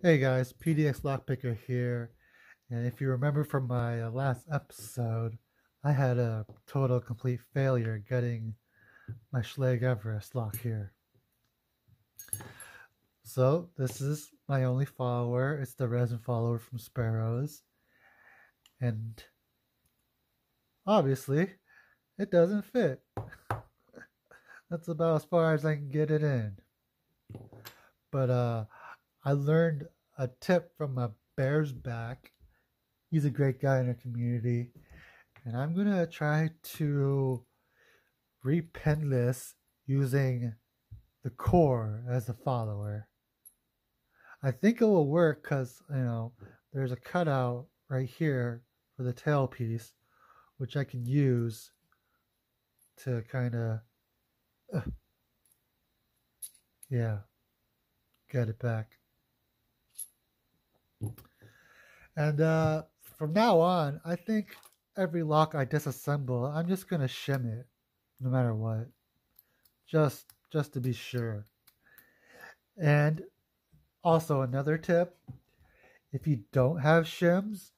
Hey guys, PDX Lockpicker here, and if you remember from my last episode, I had a total complete failure getting my Schlage Everest lock here. So this is my only follower. It's the resin follower from Sparrows, and obviously it doesn't fit. That's about as far as I can get it in. But I learned a tip from a Bear's Back. He's a great guy in our community, and I'm gonna try to repin this using the core as a follower. I think it will work because, there's a cutout right here for the tailpiece, which I can use to kind of, yeah, get it back. And from now on, I think every lock I disassemble, I'm just going to shim it no matter what, just to be sure. And also another tip, if you don't have shims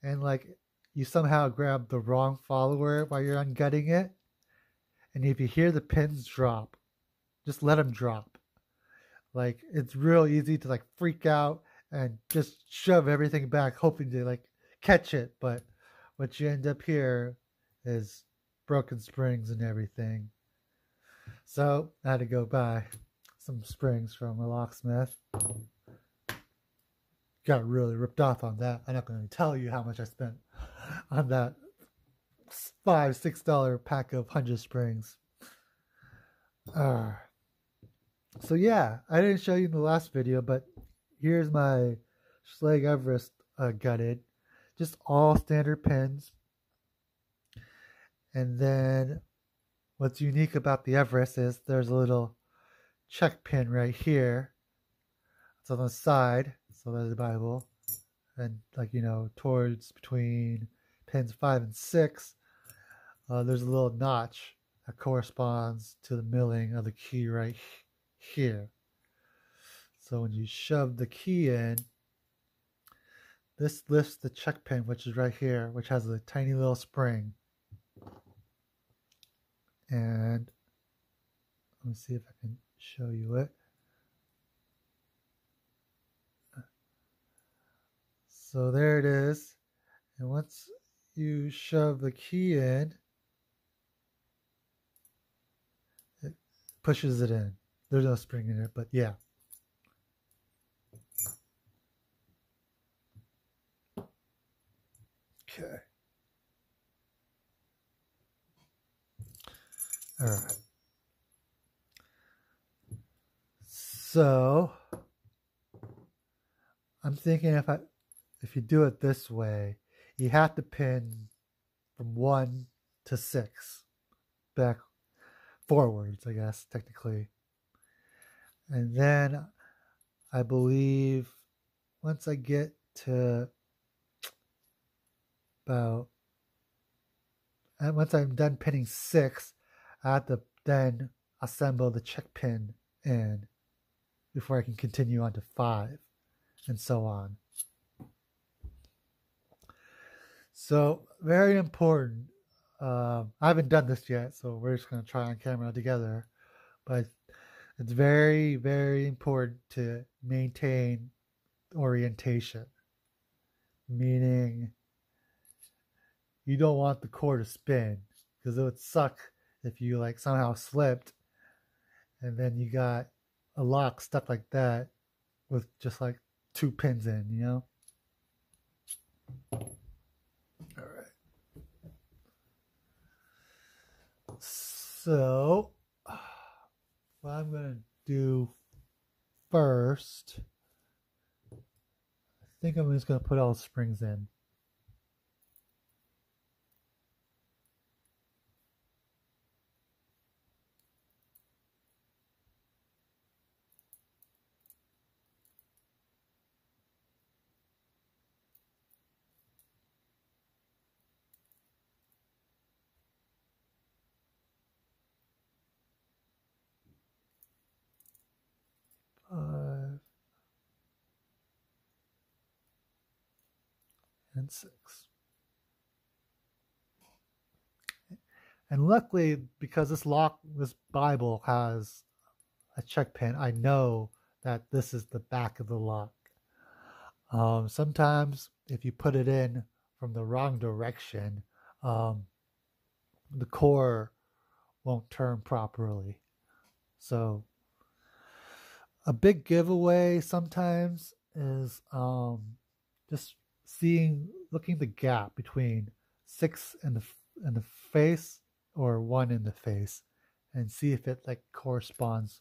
and like you somehow grab the wrong follower while you're ungutting it, and if you hear the pins drop, just let them drop. Like it's real easy to like freak out and just shove everything back, hoping to like catch it. But what you end up here is broken springs and everything. So I had to go buy some springs from a locksmith. Got really ripped off on that. I'm not going to tell you how much I spent on that $5-6 pack of 100 springs. Uh, so yeah, I didn't show you in the last video, but here's my Schlage Everest gutted. Just all standard pins. And then what's unique about the Everest is there's a little check pin right here. It's on the side, so there's the Bible. And like, towards between pins 5 and 6, there's a little notch that corresponds to the milling of the key right here. So when you shove the key in, this lifts the check pin, which is right here, which has a tiny little spring. And let me see if I can show you it. So there it is. And once you shove the key in, it pushes it in. There's no spring in it, but yeah. Okay. All right. So I'm thinking if you do it this way, you have to pin from 1 to 6 back forwards, I guess, technically. And then I believe once I get to about, and once I'm done pinning 6, I have to then assemble the check pin in before I can continue on to 5 and so on. So very important. I haven't done this yet, so we're just going to try on camera together. But it's very, very important to maintain orientation, meaning you don't want the core to spin because it would suck if you like somehow slipped and then you got a lock stuck like that with just like 2 pins in, All right. So, what I'm going to do first, I think I'm just going to put all the springs in. and 6. And luckily, because this Bible has a check pin, I know that this is the back of the lock. Sometimes if you put it in from the wrong direction, the core won't turn properly. So a big giveaway sometimes is just looking the gap between 6 in the face or 1 in the face, and see if it like corresponds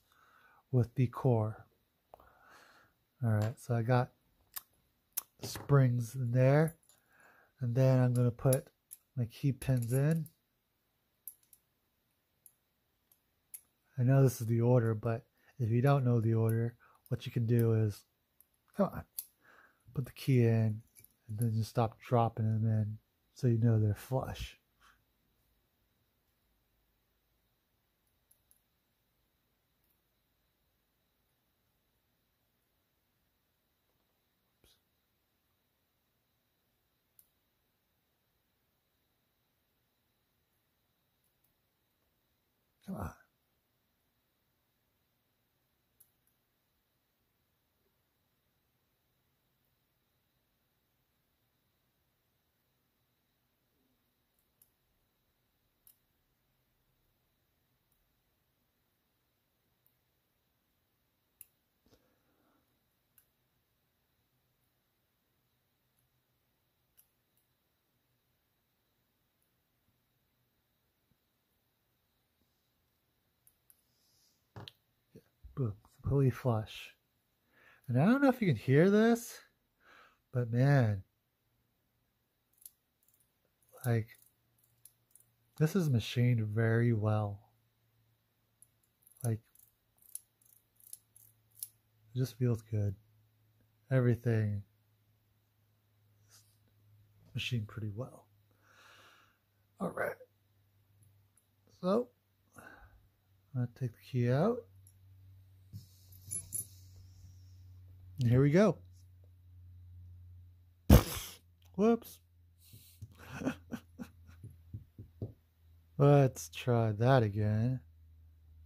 with the core. All right, so I got springs in there, and then I'm going to put my key pins in. I know this is the order, but if you don't know the order, what you can do is, come on, put the key in, and then just stop dropping them in so you know they're flush. Come on. Boom, completely flush. And I don't know if you can hear this, but man, like, this is machined very well. Like, it just feels good. Everything is machined pretty well. All right. So, I'm going to take the key out. And here we go. Whoops. Let's try that again.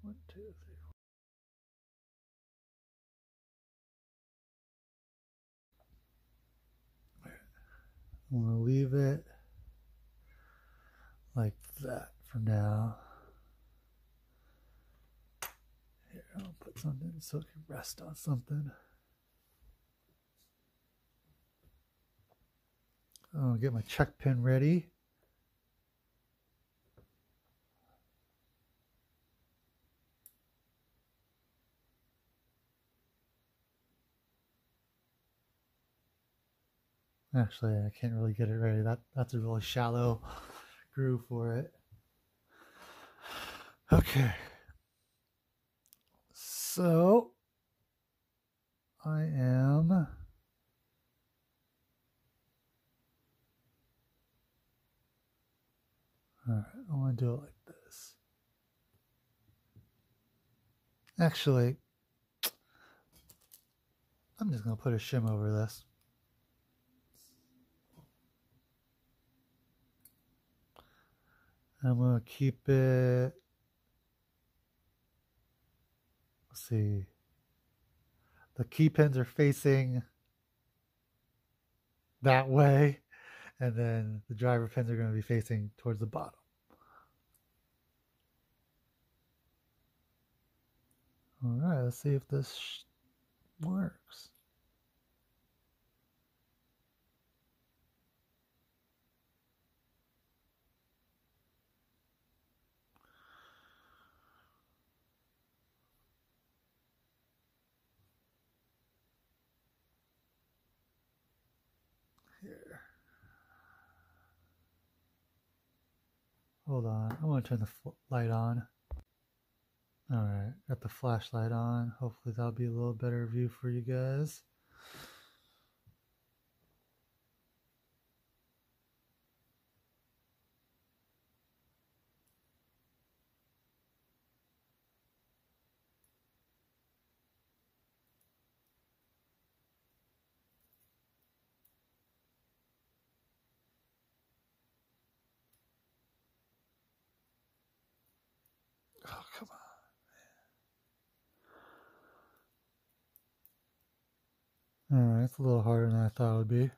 1, 2, 3. I'm going to leave it like that for now. Here, I'll put something so it can rest on something. I'll get my check pin ready. Actually, I can't really get it ready. That's a really shallow groove for it. Okay. So I am all right, I want to do it like this. Actually, I'm just going to put a shim over this. I'm going to keep it, let's see, the key pins are facing that way, and then the driver pins are going to be facing towards the bottom. All right, let's see if this works. Here. Hold on, I'm going to turn the light on. All right, got the flashlight on. Hopefully that'll be a little better view for you guys. Alright, it's a little harder than I thought it would be.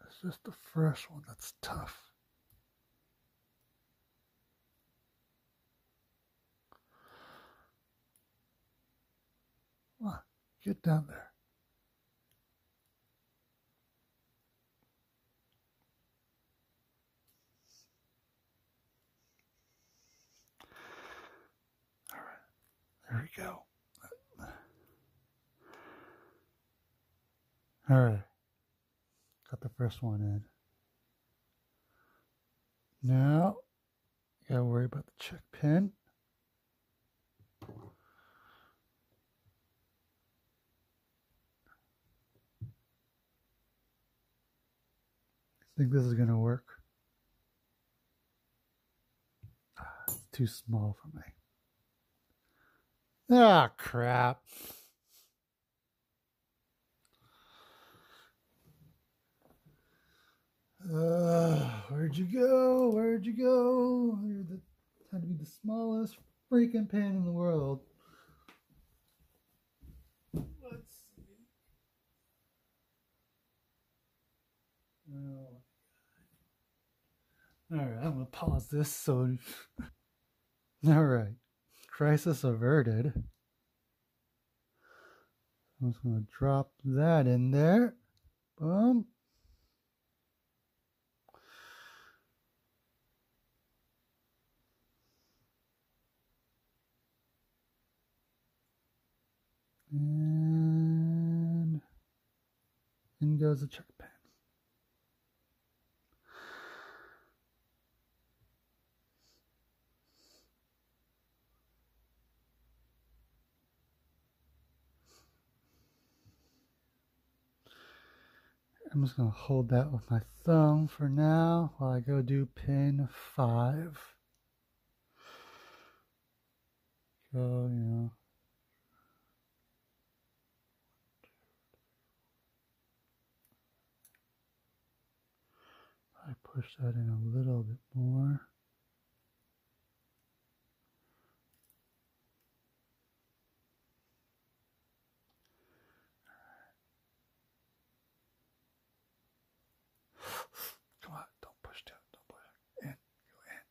It's just the first one that's tough. Come on, get down there. There we go. Alright. Got the first one in. Now, you gotta worry about the check pin. I think this is gonna work. It's too small for me. Ah, crap. Where'd you go? Where'd you go? Had to be the smallest freaking pan in the world. Let's see. Oh. Alright, I'm gonna pause this so. Alright. Crisis averted. I'm just gonna drop that in there. Boom. And in goes the check pen. I'm just going to hold that with my thumb for now while I go do pin 5. Go, you know. I push that in a little bit more. Come on, don't push down, don't push in, go in.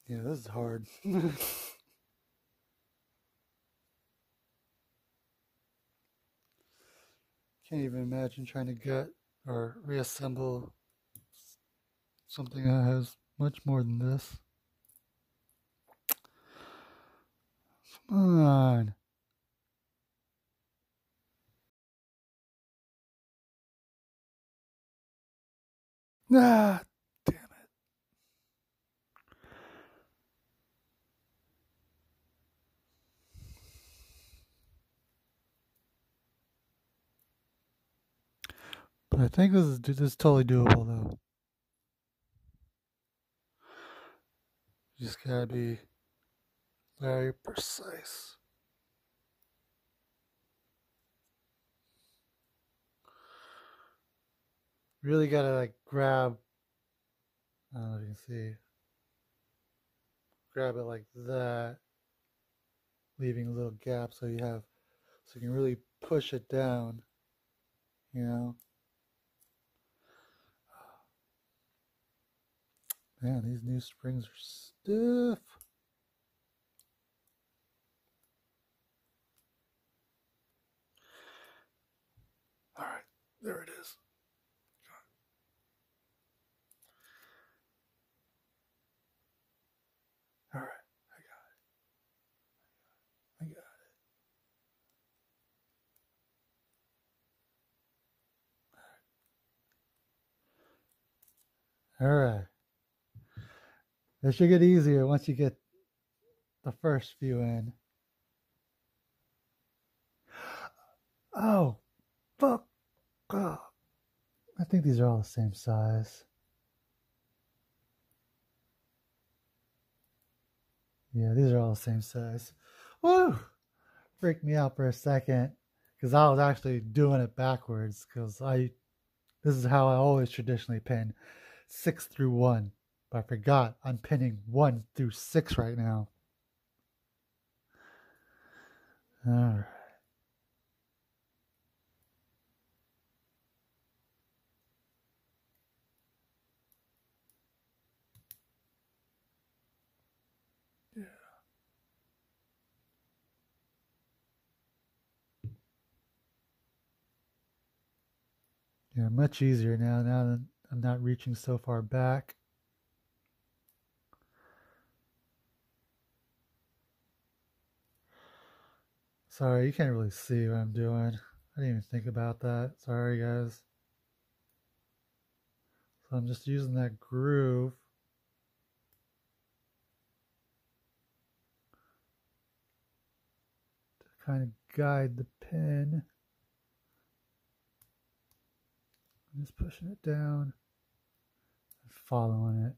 Yeah, this is hard. Can't even imagine trying to get or reassemble something that has much more than this. Come on. Ah, damn it. But I think this is totally doable though. You just gotta be very precise. Really gotta like grab. I don't know if you can see. Grab it like that, leaving a little gap so you can really push it down. You know. Man, these new springs are stiff. All right, there it is. All right, I got it. All right. It should get easier once you get the first few in. Oh, fuck. Oh. I think these are all the same size. Yeah, these are all the same size. Woo! Freaked me out for a second because I was actually doing it backwards because this is how I always traditionally pin 6 through 1. But I forgot I'm pinning 1 through 6 right now. All right. Yeah, much easier now that I'm not reaching so far back. Sorry, you can't really see what I'm doing. I didn't even think about that. Sorry, guys. So I'm just using that groove. To kind of guide the pin. I'm just pushing it down and following it.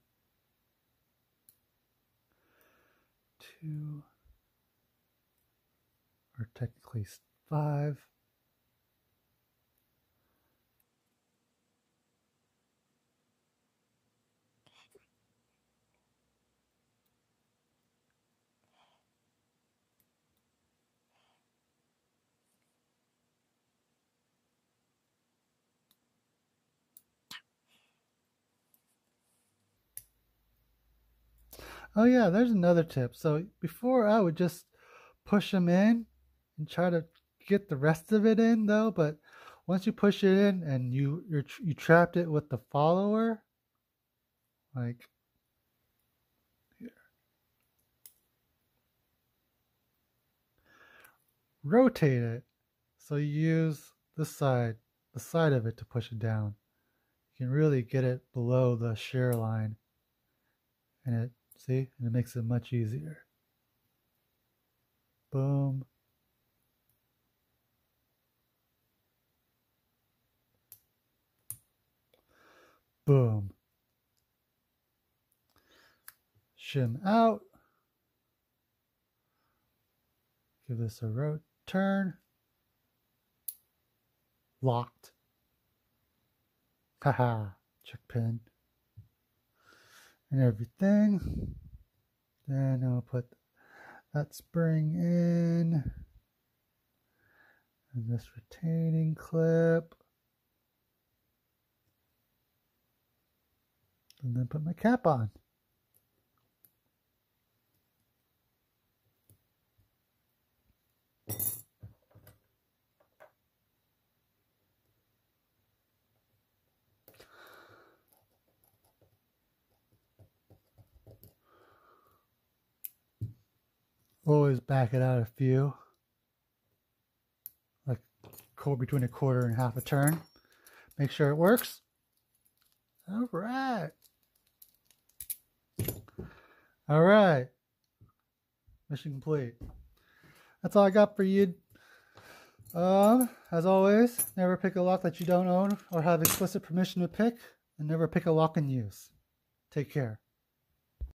2, or technically 5. Oh yeah, there's another tip. So before I would just push them in and try to get the rest of it in though, but once you push it in and you trapped it with the follower, like here, rotate it. So you use this side, the side of it to push it down. You can really get it below the shear line. And and it makes it much easier. Boom. Boom. Shim out. Give this a turn. Locked. Haha. Check pin. And everything. Then I'll put that spring in. And this retaining clip. And then put my cap on. Always back it out a few, like between a quarter and half a turn. Make sure it works. All right. All right. Mission complete. That's all I got for you. As always, never pick a lock that you don't own or have explicit permission to pick, and never pick a lock in use. Take care.